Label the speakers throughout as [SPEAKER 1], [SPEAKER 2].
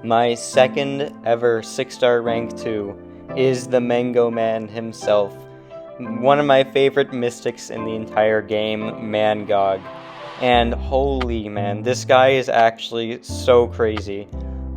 [SPEAKER 1] My second ever 6-star rank 2 is the Mango Man himself. One of my favorite mystics in the entire game, MCoC. And holy man, this guy is actually so crazy.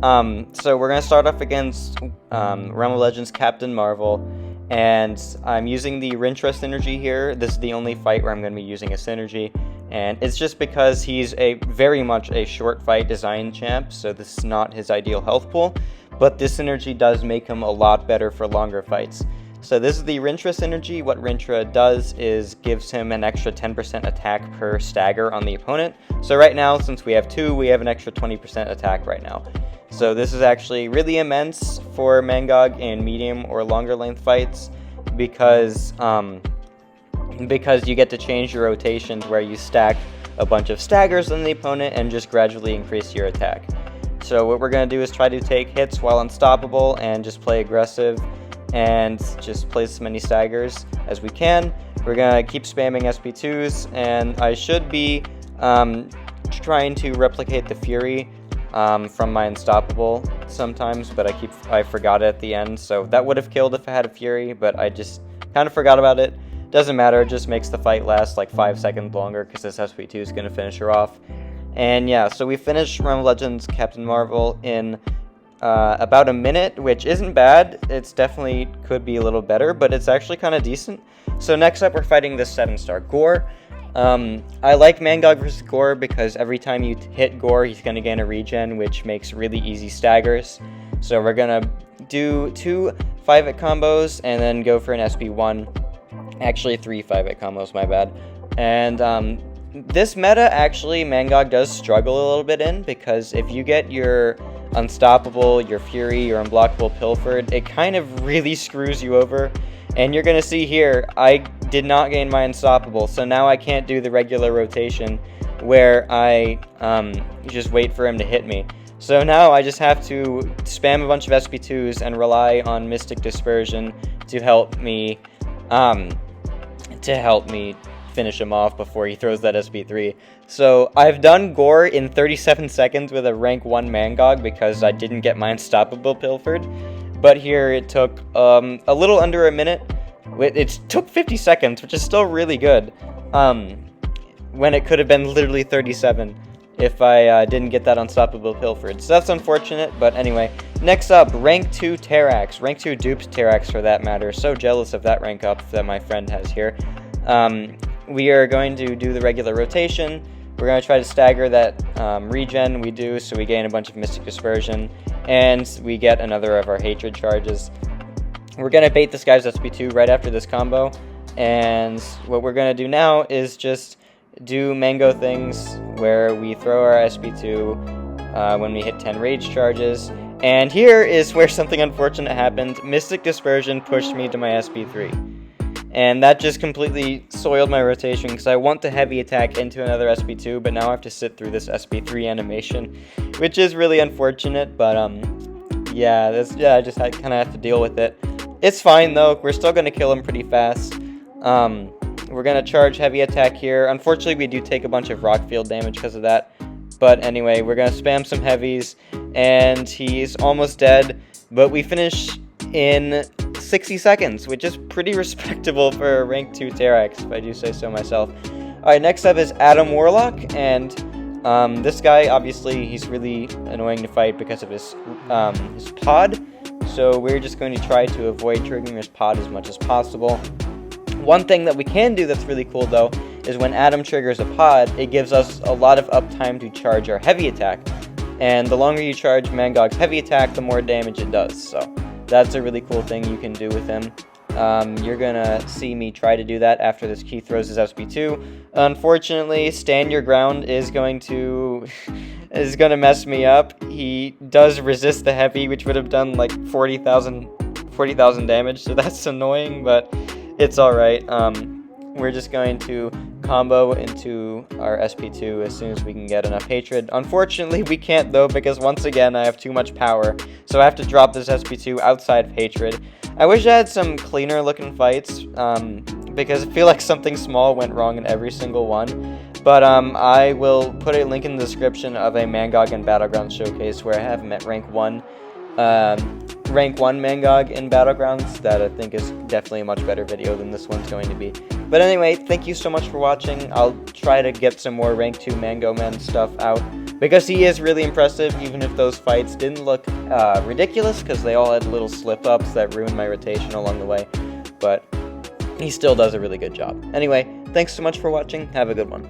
[SPEAKER 1] So we're going to start off against Realm of Legends Captain Marvel. And I'm using the Rintrust synergy here. This is the only fight where I'm going to be using a synergy. And it's just because he's very much a short fight design champ, so this is not his ideal health pool. But this synergy does make him a lot better for longer fights. So this is the Rintrust synergy. What Rintra does is gives him an extra 10% attack per stagger on the opponent. So right now, since we have 2, we have an extra 20% attack right now. So this is actually really immense for MCoC in medium or longer length fights because you get to change your rotations where you stack a bunch of staggers on the opponent and just gradually increase your attack. So what we're going to do is try to take hits while unstoppable and just play aggressive and just place as many staggers as we can. We're going to keep spamming SP2s, and I should be trying to replicate the Fury from my unstoppable sometimes, but I forgot it at the end, so that would have killed if I had a Fury, but I just kind of forgot about it. Doesn't matter, it just makes the fight last like 5 seconds longer because this SP2 is going to finish her off. And yeah, so we finished Realm of Legends Captain Marvel in about a minute, which isn't bad. It's definitely could be a little better, but it's actually kind of decent. So next up, we're fighting this 7-star Gore. I like MCoC versus Gore because every time you hit Gore, he's going to gain a regen, which makes really easy staggers. So we're going to do 2 5-hit combos and then go for an SP1. Actually, 3 5-hit combos, my bad. And this meta, actually, MCoC does struggle a little bit in, because if you get your Unstoppable, your Fury, your Unblockable Pilfered, it kind of really screws you over. And you're going to see here, I did not gain my Unstoppable, so now I can't do the regular rotation where I just wait for him to hit me. So now I just have to spam a bunch of SP2s and rely on Mystic Dispersion to help me finish him off before he throws that SP3. So I've done Gore in 37 seconds with a rank 1 MCoC because I didn't get my Unstoppable Pilfered. But here it took a little under a minute. It took 50 seconds, which is still really good, when it could have been literally 37 if I didn't get that Unstoppable Pilfered. So that's unfortunate, but anyway. Next up, rank 2 Terax. Rank 2 duped Terax, for that matter. So jealous of that rank up that my friend has here. We are going to do the regular rotation. We're going to try to stagger that regen we do, so we gain a bunch of Mystic Dispersion, and we get another of our Hatred charges. We're going to bait this guy's SP2 right after this combo, and what we're going to do now is just do mango things where we throw our SP2 when we hit 10 rage charges. And here is where something unfortunate happened. Mystic Dispersion pushed me to my SP3. And that just completely soiled my rotation because I want the heavy attack into another SP2, but now I have to sit through this SP3 animation, which is really unfortunate, but yeah, I just kind of have to deal with it. It's fine though, we're still going to kill him pretty fast. We're going to charge heavy attack here. Unfortunately, we do take a bunch of rock field damage because of that. But anyway, we're going to spam some heavies, and he's almost dead. But we finish in 60 seconds, which is pretty respectable for a rank 2 Terax, if I do say so myself. Alright, next up is Adam Warlock, and this guy, obviously, he's really annoying to fight because of his pod. So we're just going to try to avoid triggering his pod as much as possible. One thing that we can do that's really cool, though, is when Adam triggers a pod, it gives us a lot of uptime to charge our heavy attack. And the longer you charge MCoC's heavy attack, the more damage it does. So that's a really cool thing you can do with him. You're going to see me try to do that after this key throws his SP2. Unfortunately, stand your ground is going to mess me up. He does resist the heavy, which would have done like 40,000 damage, so that's annoying, but it's alright. We're just going to combo into our SP2 as soon as we can get enough Hatred. Unfortunately, we can't though, because once again, I have too much power, so I have to drop this SP2 outside of Hatred. I wish I had some cleaner looking fights, because I feel like something small went wrong in every single one. But I will put a link in the description of a MCoC and Battlegrounds showcase where I have him at rank 1 MCoC in Battlegrounds. That I think is definitely a much better video than this one's going to be. But anyway, thank you so much for watching. I'll try to get some more rank 2 Mango Man stuff out, because he is really impressive, even if those fights didn't look ridiculous, because they all had little slip-ups that ruined my rotation along the way. But he still does a really good job. Anyway, thanks so much for watching. Have a good one.